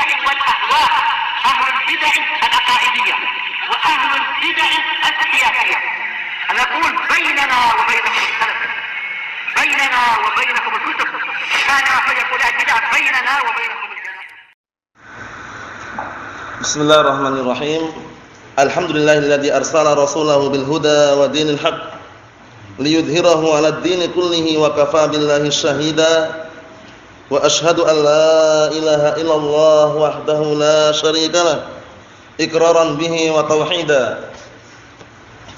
البدع والأهواء، أهل البدع العقائدية وأهل البدع السياسية. نقول بيننا وبينكم السلف، بيننا وبينكم الكتب، كما فيقول البدع بيننا وبينكم الجنة. بسم الله الرحمن الرحيم. الحمد لله الذي أرسل رسوله بالهدى ودين الحق ليظهره على الدين كله وكفى بالله شهيدا وأشهد أن لا إله إلا الله وحده لا شريك له إقرارا به وتوحيدا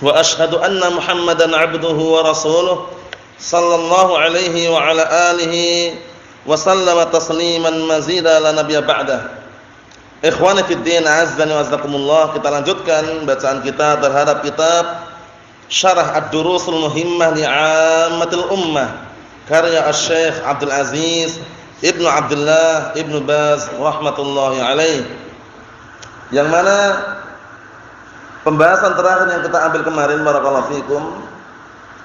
وأشهد أن محمدا عبده ورسوله صلى الله عليه وعلى آله وسلم تسليما مزيدا لا نبي بعده. Ikhwani fid din, azzani wa azzakumullah. Kita lanjutkan bacaan kita terhadap kitab Syarah Ad-Durusul Muhimmah li 'Ammatil Ummah karya Asy-Syaikh Abdul Aziz Ibnu Abdullah Ibnu Baz rahmatullahi alaih. Yang mana pembahasan terakhir yang kita ambil kemarin barakallahu fikum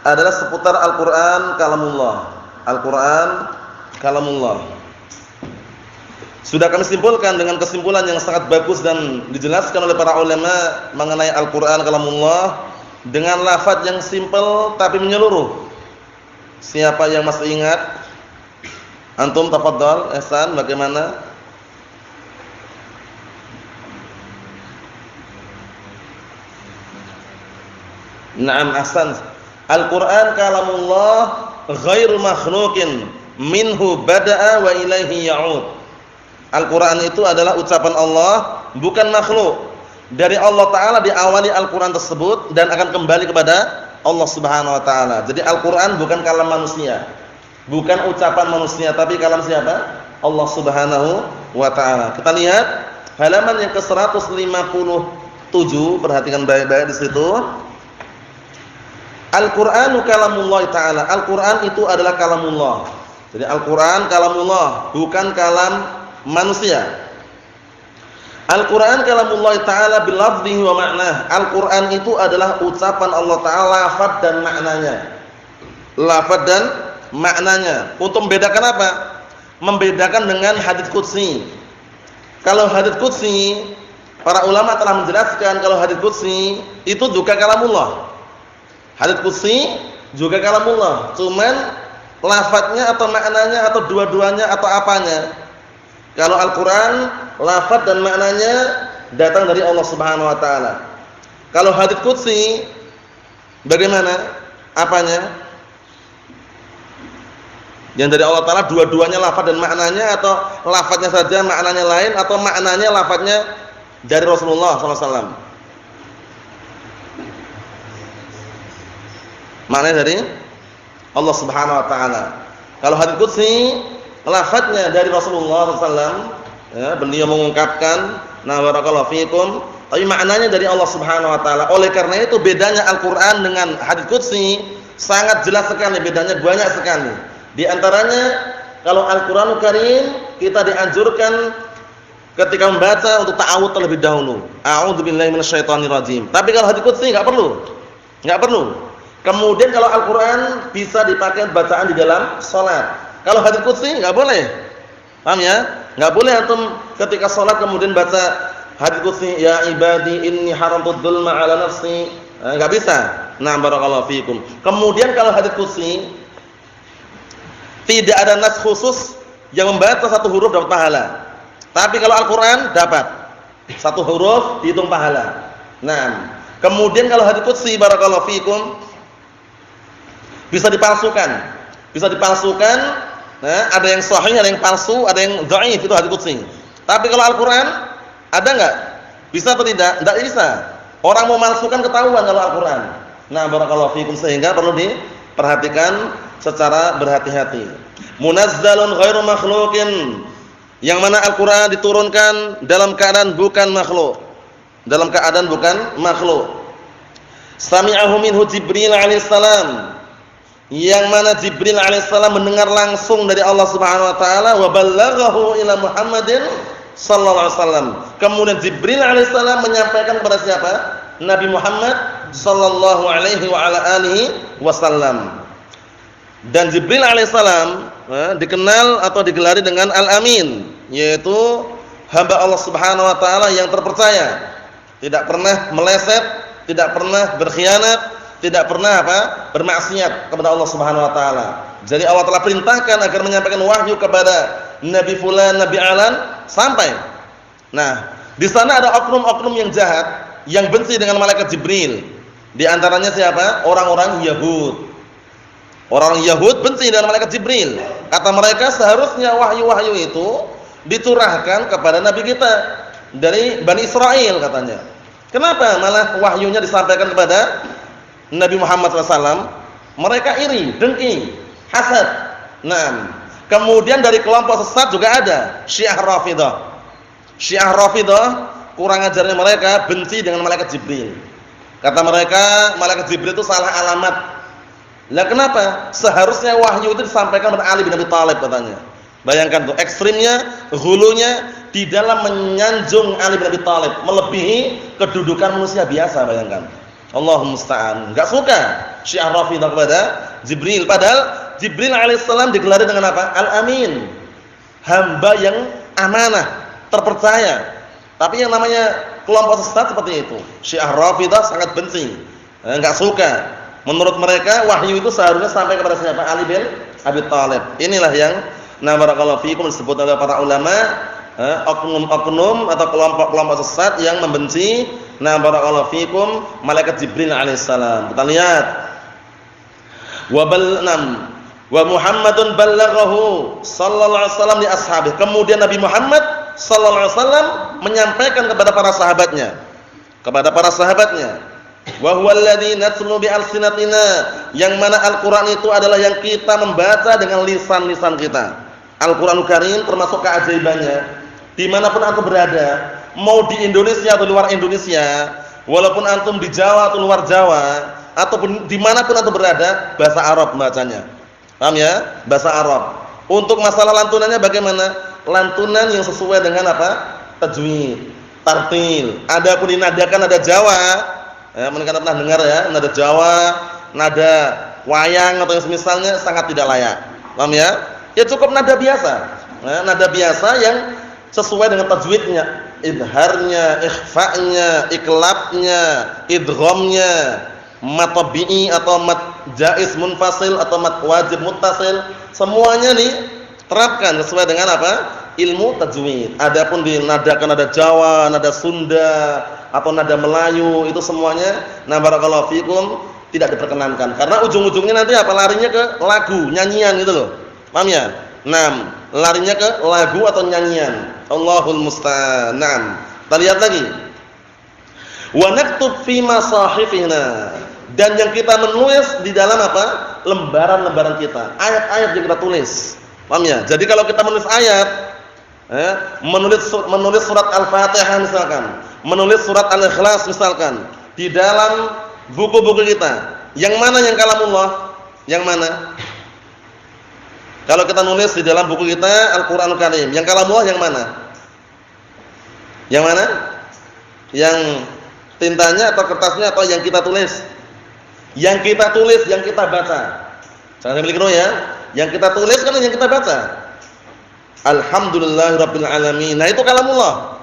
adalah seputar Al-Qur'an kalamullah. Al-Qur'an kalamullah. Sudah kami simpulkan dengan kesimpulan yang sangat bagus dan dijelaskan oleh para ulama mengenai Al-Qur'an kalamullah dengan lafaz yang simpel tapi menyeluruh. Siapa yang masih ingat? Antum tafadhal, Ihsan, bagaimana? Naam, ahsan. Al-Qur'an kalamullah ghairu makhluqin minhu bada'a wa ilaihi ya'ud. Al-Quran itu adalah ucapan Allah, bukan makhluk. Dari Allah Ta'ala diawali Al-Quran tersebut dan akan kembali kepada Allah Subhanahu Wa Ta'ala. Jadi Al-Quran bukan kalam manusia, bukan ucapan manusia, tapi kalam siapa? Allah Subhanahu Wa Ta'ala. Kita lihat halaman yang ke-157, perhatikan baik-baik di situ. Al-Qur'anu kalamullah Ta'ala. Al-Quran itu adalah kalamullah. Jadi Al-Quran kalamullah, bukan kalam manusia. Al-Qur'an kalamullah ta'ala bilafzihi wa ma'nah. Al-Qur'an itu adalah ucapan Allah Ta'ala, lafaz dan maknanya. Lafaz dan maknanya. Untuk membedakan apa? Membedakan dengan hadits qudsi. Kalau hadits qudsi, para ulama telah menjelaskan kalau hadits qudsi itu juga kalamullah. Hadits qudsi juga kalamullah. Cuman lafaznya atau maknanya atau dua-duanya atau apanya? Kalau Al-Quran, lafaz dan maknanya datang dari Allah Subhanahu Wa Taala. Kalau hadits qudsi, bagaimana? Apanya? Yang dari Allah Taala dua-duanya lafaz dan maknanya, atau lafaznya saja maknanya lain, atau maknanya lafaznya dari Rasulullah SAW? Maknanya dari Allah Subhanahu Wa Taala. Kalau hadits qudsi, lafadznya dari Rasulullah SAW, ya, beliau mengungkapkan, nah barakallahu fikum, tapi maknanya dari Allah Subhanahu Wa Taala. Oleh karena itu bedanya Al-Quran dengan hadits qudsi sangat jelas sekali, bedanya banyak sekali. Di antaranya kalau Al-Quranul Karim kita dianjurkan ketika membaca untuk ta'awudz terlebih dahulu. A'udzubillahi minasyaitonirrajim. Tapi kalau hadits qudsi enggak perlu. Enggak perlu. Kemudian kalau Al-Quran bisa dipakai bacaan di dalam salat. Kalau hadits qudsi enggak boleh. Paham ya? Enggak boleh antum ketika salat kemudian baca hadits qudsi, ya ibadi inni haramtud dzulma ala nafsi. Enggak bisa. Nah, barakallahu fikum. Kemudian kalau hadits qudsi tidak ada nas khusus yang membaca satu huruf dapat pahala. Tapi kalau Al-Qur'an dapat satu huruf dihitung pahala. Nah, kemudian kalau hadits qudsi barakallahu fikum bisa dipalsukan. Bisa dipalsukan. Nah, ada yang sahih, ada yang palsu, ada yang dhaif, itu hadits qudsi. Tapi kalau Al-Qur'an ada enggak? Bisa atau tidak? Enggak bisa. Orang mau malsukan ketahuan kalau Al-Qur'an. Nah, barakallahu fikum, sehingga perlu diperhatikan secara berhati-hati. Munazzalun ghairu makhluqin. Yang mana Al-Qur'an diturunkan dalam keadaan bukan makhluk. Dalam keadaan bukan makhluk. Sami'ahu minhu Jibril alaihissalam. Yang mana Jibril alaihissalam mendengar langsung dari Allah Subhanahu Wa Taala, wa ballaghahu ila Muhammadin sallallahu alaihi wasallam. Kemudian Jibril alaihissalam menyampaikan kepada siapa? Nabi Muhammad sallallahu alaihi wa ala alihi wasallam. Dan Jibril alaihissalam dikenal atau digelari dengan Al-Amin, yaitu hamba Allah Subhanahu wa taala yang terpercaya. Tidak pernah meleset, tidak pernah berkhianat, tidak pernah bermaksiat kepada Allah Subhanahu wa taala. Jadi Allah telah perintahkan agar menyampaikan wahyu kepada Nabi fulan, Nabi alan sampai. Nah, di sana ada oknum-oknum yang jahat yang benci dengan malaikat Jibril. Di antaranya siapa? Orang-orang Yahud. Orang Yahud benci dengan malaikat Jibril. Kata mereka seharusnya wahyu-wahyu itu diturahkan kepada nabi kita dari Bani Israel katanya. Kenapa malah wahyunya disampaikan kepada Nabi Muhammad SAW? Mereka iri, dengki, hasad. Nah, kemudian dari kelompok sesat juga ada Syiah Rafidah. Syiah Rafidah kurang ajarnya mereka benci dengan malaikat Jibril. Kata mereka malaikat Jibril itu salah alamat. Lah kenapa? Seharusnya wahyu itu disampaikan kepada Ali bin Abi Thalib katanya. Bayangkan tuh ekstrimnya, hulunya di dalam menyanjung Ali bin Abi Thalib, melebihi kedudukan manusia biasa, bayangkan. Allahumma musta'an. Enggak suka Syiah Rafidah kepada Jibril, padahal Jibril alaihissalam digelari dengan apa? Al-Amin. Hamba yang amanah, terpercaya. Tapi yang namanya kelompok sesat seperti itu, Syiah Rafidah sangat benci. Enggak suka. Menurut mereka wahyu itu seharusnya sampai kepada siapa? Ali bin Abi Thalib. Inilah yang barakallahu fiikum disebut oleh para ulama oknum-oknum atau kelompok-kelompok sesat yang membenci barakallahu fiikum malaikat Jibril alaihissalam. Kita lihat wa Muhammadun ballaghahu sallallahu alaihi wasallam li ashabihi. Kemudian Nabi Muhammad sallallahu alaihi wasallam menyampaikan kepada para sahabatnya. Wa huwa alladzi natlu bi alsinatina, yang mana Al-Qur'an itu adalah yang kita membaca dengan lisan-lisan kita. Al-Qur'anul Karim termasuk keajaibannya, dimanapun antum berada, mau di Indonesia atau luar Indonesia, walaupun antum di Jawa atau luar Jawa, ataupun dimanapun antum berada, bahasa Arab bacanya. Paham ya? Bahasa Arab. Untuk masalah lantunannya bagaimana? Lantunan yang sesuai dengan tajwid, tartil. Adapun dinadakan nada Jawa, mungkin pernah dengar ya, nada Jawa, nada wayang atau yang semisalnya sangat tidak layak. Paham ya? Ya cukup nada biasa. Nada biasa yang sesuai dengan tajwidnya, idharnya, ikhfa'nya, iklabnya, idghamnya, mat tabi'i atau mat jaiz munfasil atau mat wajib muttasil, semuanya nih terapkan sesuai dengan ilmu tajwid. Adapun dinadakan nada Jawa, nada Sunda atau nada Melayu, itu semuanya barakallahu fikum tidak diperkenankan, karena ujung-ujungnya nanti larinya ke lagu, nyanyian gitu loh. Paham ya? Larinya ke lagu atau nyanyian. Allahul musta'an. Kita lihat lagi. Wa naktub fi masahifina, dan yang kita menulis di dalam lembaran-lembaran kita, ayat-ayat yang kita tulis. Paham ya? Jadi kalau kita menulis ayat, menulis surat Al-Fatihah misalkan, menulis surat Al-Ikhlas misalkan, di dalam buku-buku kita, yang mana yang kalamullah? Yang mana? Kalau kita nulis di dalam buku kita Al-Qur'anul Karim, yang kalamullah yang mana? Yang mana? Yang tintanya atau kertasnya atau yang kita tulis? Yang kita tulis, yang kita baca. Jangan keliru ya. Yang kita tulis kan yang kita baca. Alhamdulillahirabbil alamin. Nah, itu kalamullah.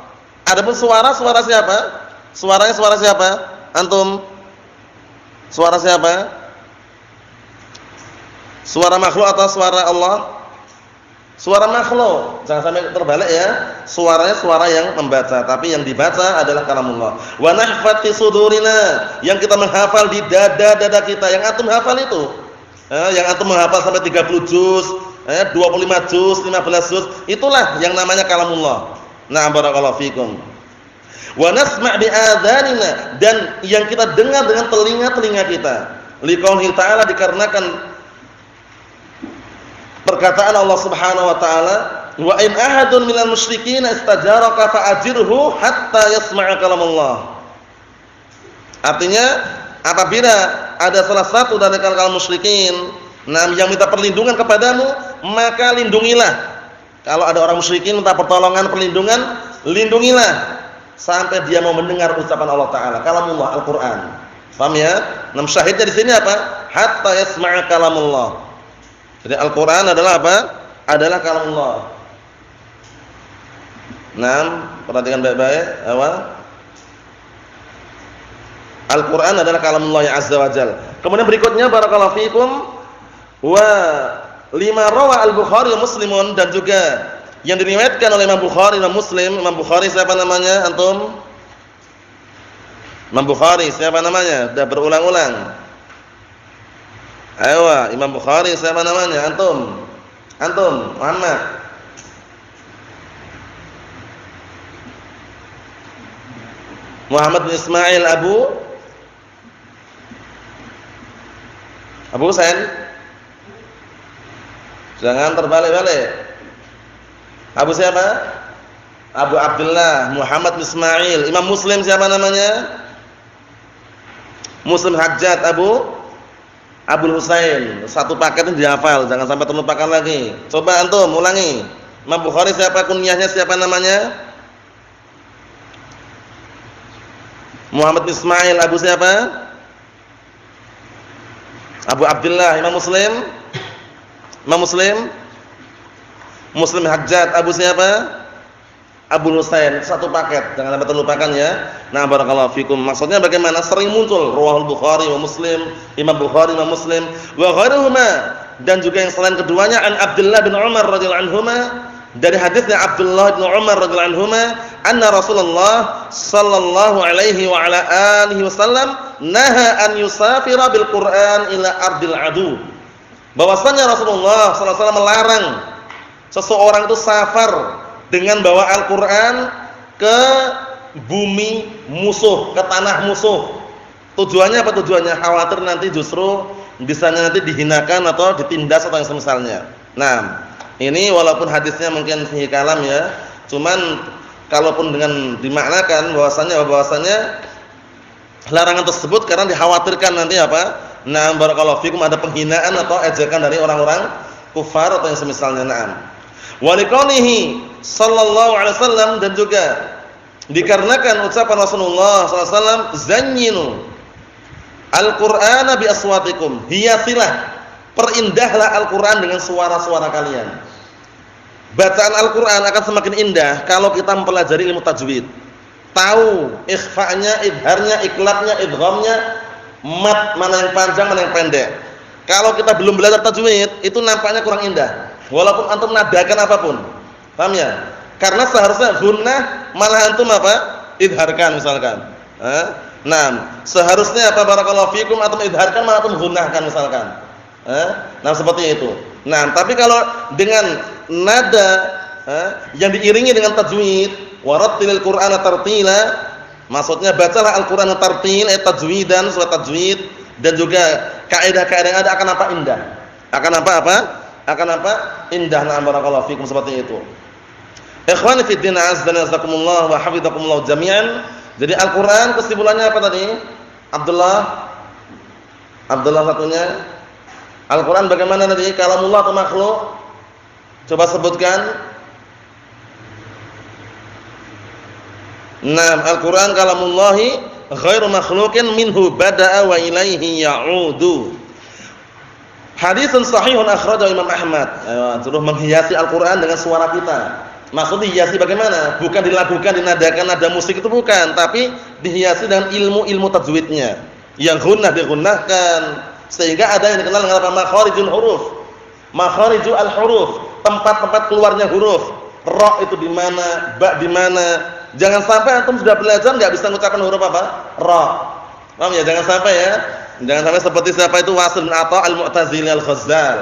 Adapun suara siapa? Suaranya suara siapa? Antum? Suara siapa? Suara makhluk atau suara Allah? Suara makhluk. Jangan sampai terbalik ya. Suaranya suara yang membaca, tapi yang dibaca adalah kalamullah. Wa nahfaz fi sudurina, yang kita menghafal di dada-dada kita. Yang antum hafal itu. Yang antum menghafal sampai 30 juz, 25 juz, 15 juz, itulah yang namanya kalamullah. Nah, barakallahu fikum. Wa nasma' bi adhanina, dan yang kita dengar dengan telinga-telinga kita. Liqauli ta'ala, dikarenakan perkataan Allah Subhanahu wa taala, wa in ahadun minal musyrikin istajaraka fa'ajirhu hatta yasma'a kalamullah. Artinya apabila ada salah satu dari kaum musyrikin yang minta perlindungan kepadamu, maka lindungilah. Kalau ada orang musyrikin minta pertolongan, perlindungan, lindungilah sampai dia mau mendengar ucapan Allah taala, kalamullah, Al-Qur'an. Paham ya? Syahidnya di sini apa? Hatta yasma'a kalamullah. Jadi Al-Qur'an adalah apa? Adalah kalamullah. Nah, perhatikan baik-baik. Apa? Al-Qur'an adalah kalamullah azza wa jalla. Kemudian berikutnya barakallahu fikum wa lima rawa al-Bukhari wa Muslimun, dan juga yang diriwayatkan oleh Imam Bukhari dan Muslim. Imam Bukhari siapa namanya antum? Imam Bukhari siapa namanya? Sudah berulang-ulang. Ayo, Imam Bukhari siapa namanya? Antum. Antum, Muhammad. Muhammad bin Ismail Abu Husain. Jangan terbalik-balik. Abu siapa? Abu Abdullah Muhammad bin Ismail. Imam Muslim siapa namanya? Muslim Hajjat Abu Husain. Satu paket ini dihafal, jangan sampai terlupakan lagi. Coba antum ulangi. Imam Bukhari siapa kunyahnya, siapa namanya? Muhammad bin Ismail. Abu siapa? Abu Abdullah. Imam Muslim Hajjat. Abu siapa? Abu Husain. Satu paket, jangan sampai terlupakan ya. Nah, barakallahu fikum. Maksudnya bagaimana? Sering muncul Rawahul Bukhari wa Muslim, Imam Bukhari wa Muslim wa ghairuhuma, dan juga yang selain keduanya, an Abdullah bin Umar radhiyallahu anhuma, dari hadisnya Abdullah bin Umar radhiyallahu anhuma, anna Rasulullah sallallahu alaihi wa ala alihi wasallam naha an yusafira bil Qur'an ila ardil adu. Bahwasanya Rasulullah sallallahu alaihi wasallam melarang seseorang itu safar dengan bawa Al-Qur'an ke bumi musuh, ke tanah musuh. Tujuannya apa tujuannya? Khawatir nanti justru bisanya nanti dihinakan atau ditindas atau yang semisalnya. Nah, ini walaupun hadisnya mungkin fihi kalam ya, cuman kalaupun dengan dimaknakan bahwasanya larangan tersebut karena dikhawatirkan nanti apa? Nah, barakallahu fikum ada penghinaan atau ejekan dari orang-orang kufar atau yang semisalnya. Naam. Wa liqaulihi sallallahu alaihi wasallam, dan juga dikarenakan ucapan Rasulullah sallallahu alaihi wasallam, zayyinu al-Qur'ana bi aswatikum, hiyasilah, perindahlah Al-Qur'an dengan suara-suara kalian. Bacaan Al-Qur'an akan semakin indah kalau kita mempelajari ilmu tajwid. Tahu ikhfa'nya, idharnya, iklabnya, idghamnya, mat mana yang panjang, mana yang pendek. Kalau kita belum belajar tajwid, itu nampaknya kurang indah. Walaupun antum nadakan apapun. Paham ya? Karena seharusnya gunnah malah antum apa? Idharkan misalkan. Nah, seharusnya apa, barakallahu fikum, antum idharkan malah antum gunnahkan misalkan. Nah, seperti itu. Nah, tapi kalau dengan nada yang diiringi dengan tajwid, warattilil Qur'ana tartila, maksudnya bacalah Al-Qur'an tartil, tajwidan, surat tajwid, dan juga kaidah-kaidah yang ada akan apa? Indah. Akan apa? Akan apa? Indah. Nah, barakallahu fikum, seperti itu. Ikhwani fi din, azza wa jazakumullah wa hafizakumullah jami'an. Jadi Al-Qur'an kesimpulannya apa tadi? Abdullah satunya. Al-Qur'an bagaimana tadi? Kalamullah atau makhluk? Coba sebutkan. Nah, Al-Qur'an kalamullahi ghairu makhluqin minhu bada'a wa ilaihi ya'udu. Hadisun sahihun akhrajahu Imam Ahmad. Suruh menghiasi Al-Qur'an dengan suara kita. Maksudnya dihiasi bagaimana? Bukan dilakukan, dinadakan nada musik itu bukan, tapi dihiasi dengan ilmu-ilmu tajwidnya. Yang gunnah digunnahkan, sehingga ada yang dikenal dengan apa? Makharijul huruf. Makharijul al-huruf, tempat-tempat keluarnya huruf. Ra itu di mana, ba di mana. Jangan sampai antum sudah belajar enggak bisa mengucapkan huruf apa? Ra. Paham ya? Jangan sampai ya. Jangan sampai seperti siapa itu Wasil bin Atha al-Mu'tazili al-Ghazzal.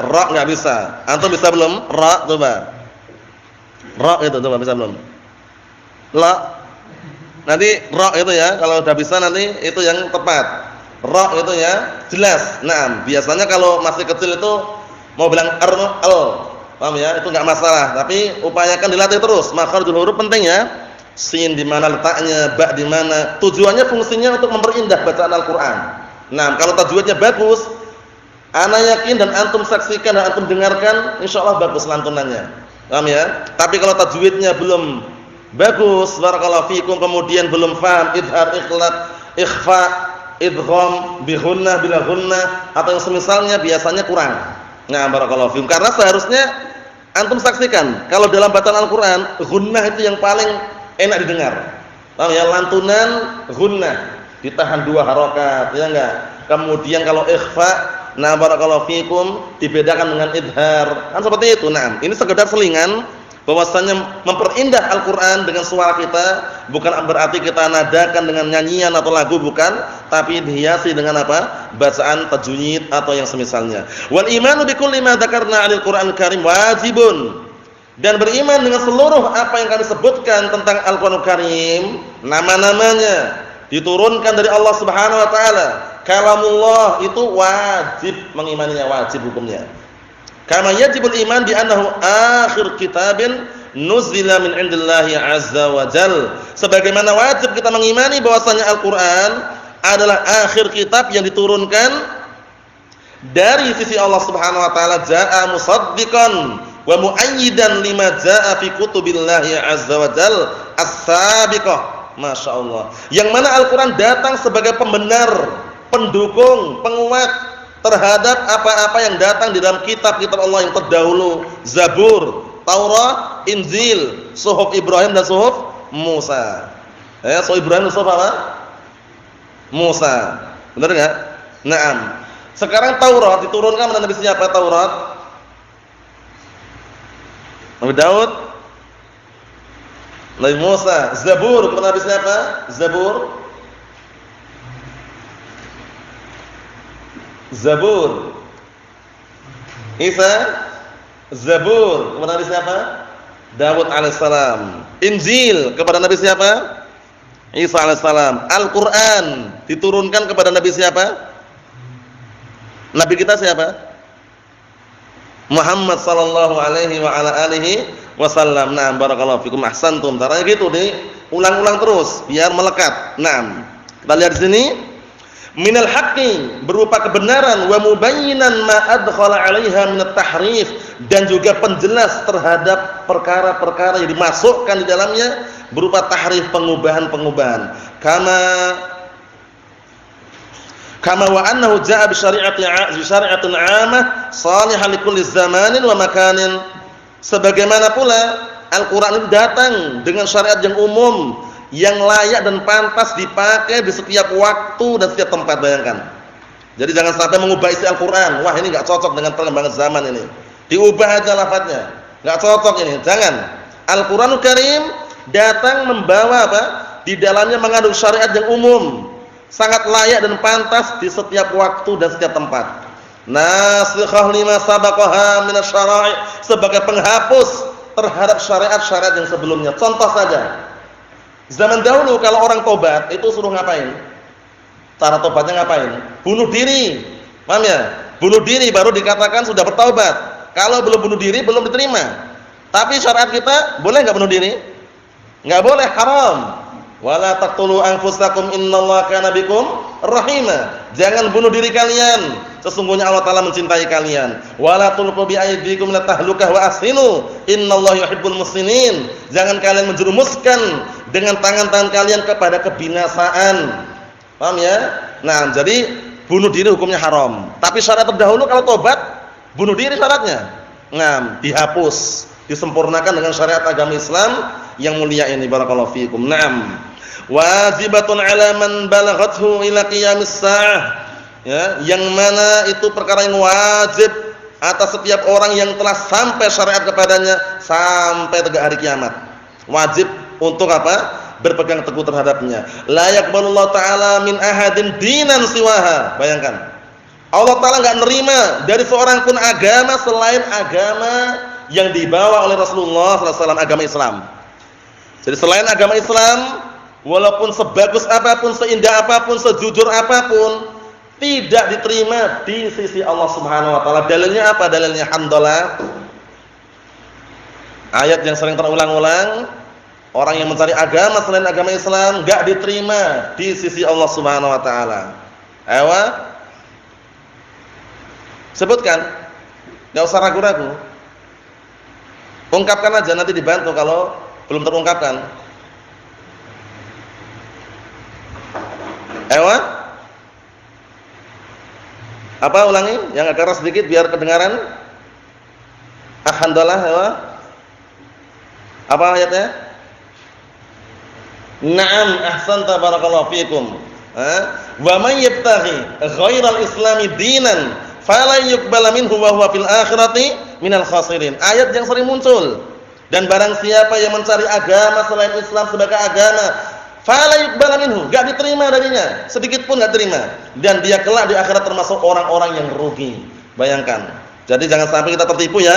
Ra enggak bisa. Antum bisa belum? Ra coba. Ra itu coba bisa belum? La. Nanti ra itu ya, kalau sudah bisa nanti itu yang tepat. Ra itu ya, jelas. Naam, biasanya kalau masih kecil itu mau bilang al. Paham ya? Itu enggak masalah, tapi upayakan dilatih terus. Makharijul huruf penting ya. Sin di mana letaknya, ba di mana. Tujuannya fungsinya untuk memperindah bacaan Al-Qur'an. Nah, kalau tajwidnya bagus, ana yakin dan antum saksikan dan antum dengarkan, insyaallah bagus lantunannya. Paham ya? Tapi kalau tajwidnya belum bagus, barakallahu fikum, kemudian belum paham idhar, ikhlat, ikhfa, idgham, bi ghunnah, bila ghunnah atau yang semisalnya, biasanya kurang. Nah, barakallahu fikum. Karena seharusnya Antum saksikan, kalau dalam bacaan Al-Qur'an, gunnah itu yang paling enak didengar. Paham ya? Lantunan gunnah, ditahan 2 harokat, ya enggak? Kemudian kalau ikhfa, nah barakallahu fikum, dibedakan dengan idhar. Kan seperti itu. Nah, ini sekedar selingan bahwasanya memperindah Al-Qur'an dengan suara kita bukan berarti kita nadakan dengan nyanyian atau lagu, bukan, tapi dihiasi dengan apa? Bacaan tajwid atau yang semisalnya. Wal imanu bikulli ma dzakarna 'anil Qur'anil Karim wajibun. Dan beriman dengan seluruh apa yang kami sebutkan tentang Al-Qur'anul Karim, nama-namanya diturunkan dari Allah Subhanahu wa taala. Kalamullah itu wajib mengimaninya, wajib hukumnya. Kama yajibul iman bi annahu akhir kitabin nuzila min indillahi azza wa jal. Sebagaimana wajib kita mengimani bahwasanya Al-Qur'an adalah akhir kitab yang diturunkan dari sisi Allah Subhanahu wa taala, jaa musaddiqan wa muayyidan lima jaa fi kutubillahi azza wa jal as-sabiqah. Masyaallah. Yang mana Al-Qur'an datang sebagai pembenar, pendukung, penguat terhadap apa-apa yang datang di dalam kitab-kitab Allah yang terdahulu, Zabur, Taurat, Injil, Suhuf Ibrahim dan Suhuf Musa. Suhuf Ibrahim dan Suhuf apa? Musa. Benar enggak? Naam. Sekarang Taurat diturunkan kepada Nabi siapa Taurat? Nabi Daud, Nabi Musa. Zabur kepada Nabi siapa? Zabur. Isa, Zabur kepada Nabi siapa? Daud alaihissalam. Injil kepada Nabi siapa? Isa alaihissalam. Al-Qur'an diturunkan kepada Nabi siapa? Nabi kita siapa? Muhammad sallallahu alaihi wa ala alihi wasallam. Nah, barakallahu fikum, ahsantum. Caranya gitu, diulang-ulang terus biar melekat. Nah, kita lihat di sini. Minal haqqi, berupa kebenaran, wa mubayyinan ma adkhala 'alaiha min at-tahrif, dan juga penjelas terhadap perkara-perkara yang dimasukkan di dalamnya berupa tahrif, pengubahan-pengubahan. Kama wa annahu jaa'a bi syari'atin 'ammah shalihan li kulli zamanin wa makanin. Sebagaimana pula Al-Qur'an itu datang dengan syariat yang umum, yang layak dan pantas dipakai di setiap waktu dan setiap tempat. Bayangkan. Jadi jangan sampai mengubah isi Al-Qur'an. Wah, ini enggak cocok dengan perkembangan zaman ini. Diubah aja lafadznya. Enggak cocok ini. Jangan. Al-Qur'anul Karim datang membawa apa? Di dalamnya mengandung syariat yang umum, sangat layak dan pantas di setiap waktu dan setiap tempat. Nasikhah lima sabaqaha min asy-syara'i, sebagai penghapus terhadap syariat-syariat yang sebelumnya. Contoh saja. Zaman dahulu kalau orang tobat itu suruh ngapain? Cara tobatnya ngapain? Bunuh diri. Paham ya? Bunuh diri baru dikatakan sudah bertaubat. Kalau belum bunuh diri belum diterima. Tapi syariat kita boleh enggak bunuh diri? Enggak boleh, haram. Wala taqtulu anfusakum innallaha kana bikum rahima. Jangan bunuh diri kalian, sesungguhnya Allah Taala mencintai kalian. Wala tulqu bi aydikum la tahlukah wa ahsinu innallaha yuhibbul muhsinin. Jangan kalian menjerumuskan dengan tangan-tangan kalian kepada kebinasaan. Paham ya? Nah, jadi bunuh diri hukumnya haram. Tapi syarat terdahulu kalau tobat, bunuh diri syaratnya. Nah, dihapus, disempurnakan dengan syariat agama Islam yang mulia ini. Barakallahu fiikum. Naam. Wajibatun 'ala man balaghathu ila qiyamis saah. Ya, yang mana itu perkara yang wajib atas setiap orang yang telah sampai syariat kepadanya sampai tegak hari kiamat. Wajib untuk apa? Berpegang teguh terhadapnya. La yaqbalullahu ta'ala min ahadin dinan siwaha. Bayangkan. Allah Taala enggak nerima dari seorang pun agama selain agama yang dibawa oleh Rasulullah sallallahu alaihi wasallam, agama Islam. Jadi selain agama Islam, walaupun sebagus apapun, seindah apapun, sejujur apapun, tidak diterima di sisi Allah Subhanahu wa taala. Dalilnya apa? Dalilnya hamdalah. Ayat yang sering terulang-ulang, orang yang mencari agama selain agama Islam enggak diterima di sisi Allah Subhanahu wa taala. Ayo. Sebutkan. Enggak usah ragu-ragu. Ungkapkan aja, nanti dibantu kalau belum terungkapkan. Ewa? Apa ulangi? Yang agak keras sedikit biar kedengaran. Alhamdulillah ya. Apa ayatnya? Na'am ahsanta barakallahu fikum. Wa may yabtaghi ghairal islami dinan fala yuqbala minhu wa huwa fil akhirati minal khasirin. Ayat yang sering muncul. Dan barang siapa yang mencari agama selain Islam sebagai agama, fala yuqbala minhu, enggak diterima darinya, sedikit pun enggak terima. Dan dia kelak di akhirat termasuk orang-orang yang rugi. Bayangkan. Jadi jangan sampai kita tertipu ya.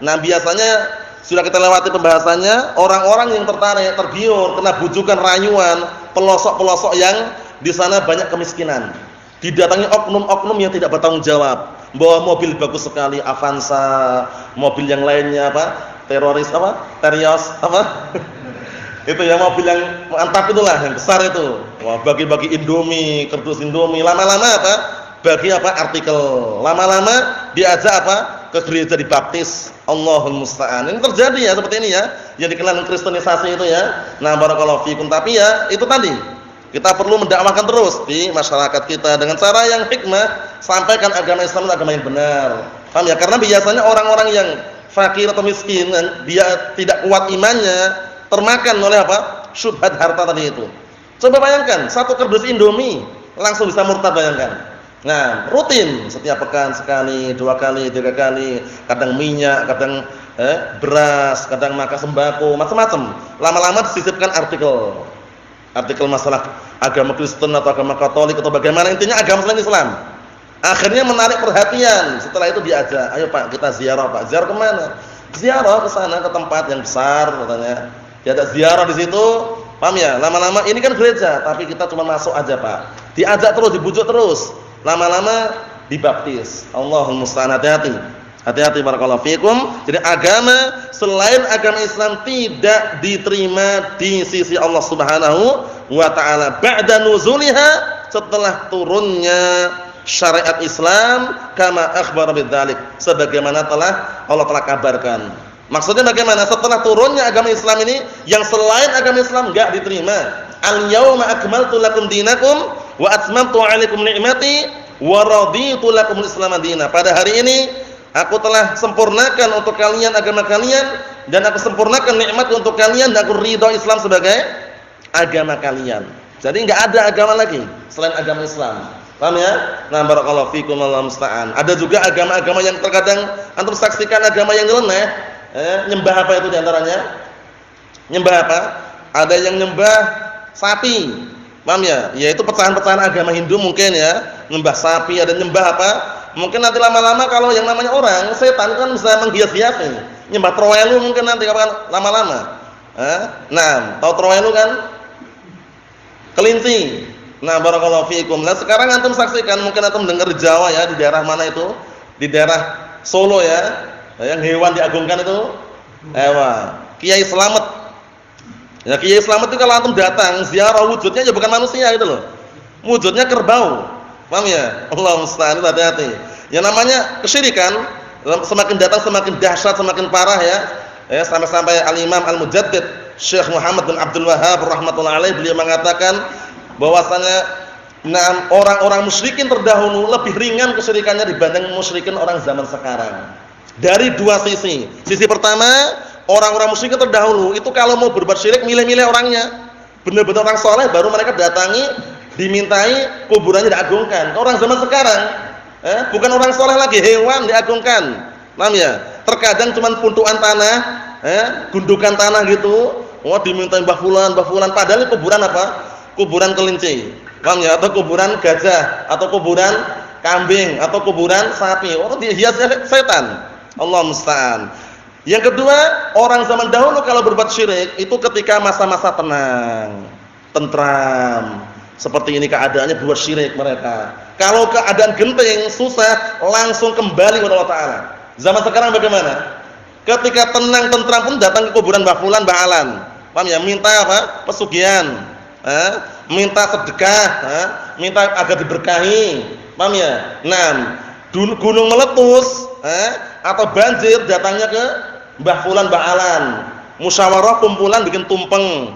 Nah, biasanya sudah kita lewati pembahasannya, orang-orang yang tertarik, tergiur, kena bujukan rayuan, pelosok-pelosok yang di sana banyak kemiskinan. Didatangi oknum-oknum yang tidak bertanggung jawab. Bawa mobil bagus sekali, Avanza, mobil yang lainnya apa? Teroris apa? Terios apa? Itu ya mobil yang mantap itulah, yang besar itu. Wah, bagi-bagi Indomie, kerdus Indomie, lama-lama apa? Bagi apa? Artikel. Lama-lama diajak apa? Ke gereja dibaptis. Allahul musta'an. Ini terjadi ya seperti ini ya, yang dikenal kristenisasi itu ya. Nah, barakallahu fikum. Tapi ya itu tadi, kita perlu mendakwahkan terus di masyarakat kita dengan cara yang hikmah, sampaikan agama Islam, agama yang benar. Paham ya? Karena biasanya orang-orang yang fakir atau miskin, dia tidak kuat imannya, termakan oleh apa? Syubhat harta tadi itu. Coba bayangkan, satu kardus Indomie langsung bisa murtad, bayangkan. Nah, rutin setiap pekan sekali, 2 kali, 3 kali, kadang minyak, kadang beras, kadang makan sembako, macam-macam. Lama-lama disisipkan artikel masalah agama Kristen atau agama Katolik atau bagaimana, intinya agama selain Islam. Akhirnya menarik perhatian. Setelah itu diajak, ayo Pak, kita ziarah Pak. Ziarah kemana? Ziarah ke sana, ke tempat yang besar katanya. Diajak ziarah di situ, paham ya? Lama-lama ini kan gereja, tapi kita cuma masuk aja Pak. Diajak terus, dibujuk terus. Lama-lama dibaptis. Allahul musta'an. Hati-hati. Hati-hati barakallahu fikum. Jadi agama selain agama Islam tidak diterima di sisi Allah Subhanahu wa taala ba'da nuzuliha, setelah turunnya syariat Islam, kama akhbar bidzalik, sebagaimana Allah telah kabarkan. Maksudnya bagaimana? Setelah turunnya agama Islam ini, yang selain agama Islam enggak diterima. Al-yauma akmaltu lakum dinakum wa atmamtu 'alaikum ni'mati wa raditu lakumul Islam dinan. Pada hari ini aku telah sempurnakan untuk kalian agama kalian, dan aku sempurnakan nikmat untuk kalian, dan aku ridha Islam sebagai agama kalian. Jadi enggak ada agama lagi selain agama Islam. Paham ya? Nah, barakallahu fikum, Allahu musta'an. Ada juga agama-agama yang terkadang antum saksikan agama yang nyeleneh. Nyembah apa itu diantaranya? Nyembah apa? Ada yang nyembah sapi. Paham ya? Yaitu pecahan-pecahan agama Hindu mungkin ya. Nyembah sapi, ada nyembah apa? Mungkin nanti lama-lama kalau yang namanya orang, setan kan bisa menghias-hias ini. Nyembah Trowelu mungkin nanti kapan lama-lama. Nah, tahu Trowelu kan? Kelinci. Nah, barakallahu fiikum. Nah, sekarang antum saksikan, mungkin antum dengar di Jawa ya, di daerah mana itu? Di daerah Solo ya. Yang hewan diagungkan itu Kiai Slamet. Ya, Kiai Slamet itu kalau antum datang ziarah, wujudnya ya bukan manusia gitu loh. Wujudnya kerbau. Paham ya? Allahu musta'an, hati-hati. Yang namanya kesyirikan semakin datang semakin dahsyat, semakin parah ya. Sampai-sampai Al-Imam Al-Mujaddid Syekh Muhammad bin Abdul Wahhab rahimatullah alaih, beliau mengatakan bahwasanya orang-orang musyrikin terdahulu lebih ringan kesyirikannya dibanding musyrikin orang zaman sekarang. Dari dua sisi. Sisi pertama, orang-orang musyrikin terdahulu itu kalau mau berbuat syirik milih-milih orangnya. Benar-benar orang soleh baru mereka datangi, dimintai, kuburannya diagungkan. Orang zaman sekarang bukan orang soleh lagi, hewan diagungkan. Paham ya? Terkadang cuma puntukan tanah, gundukan tanah gitu. Dimintai mbah fulan, padahal ini kuburan apa? Kuburan kelinci. Paham ya? Atau kuburan gajah, atau kuburan kambing, atau kuburan sapi. Dihiasnya setan. Allah musta'an. Yang kedua, orang zaman dahulu kalau berbuat syirik itu ketika masa-masa tenang, tentram. Seperti ini keadaannya buat syirik mereka. Kalau keadaan genting, susah, langsung kembali kepada Allah Ta'ala. Zaman sekarang bagaimana? Ketika tenang, tentram pun datang ke kuburan Mbah Fulan, Mbah Alan. Paham ya? Minta apa? Pesugihan. Minta sedekah, minta agar diberkahi. Paham ya? Nah, gunung meletus, atau banjir, datangnya ke Mbah Fulan, Mbah Alan. Musyawarah kumpulan bikin tumpeng.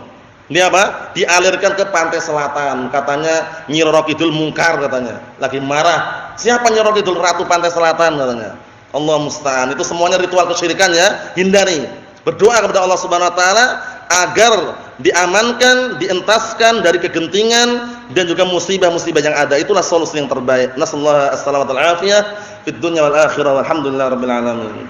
Ini apa? Dialirkan ke pantai selatan. Katanya Nyi Roro Kidul mungkar katanya. Lagi marah. Siapa Nyi Roro Kidul, ratu pantai selatan katanya. Allah musta'an. Itu semuanya ritual kesyirikan ya, hindari. Berdoa kepada Allah Subhanahu wa taala agar diamankan, dientaskan dari kegentingan dan juga musibah-musibah yang ada. Itulah solusi yang terbaik. Nasallahu as-salamata wal afiyah fid dunya wal akhirah. Walhamdulillahirabbil alamin.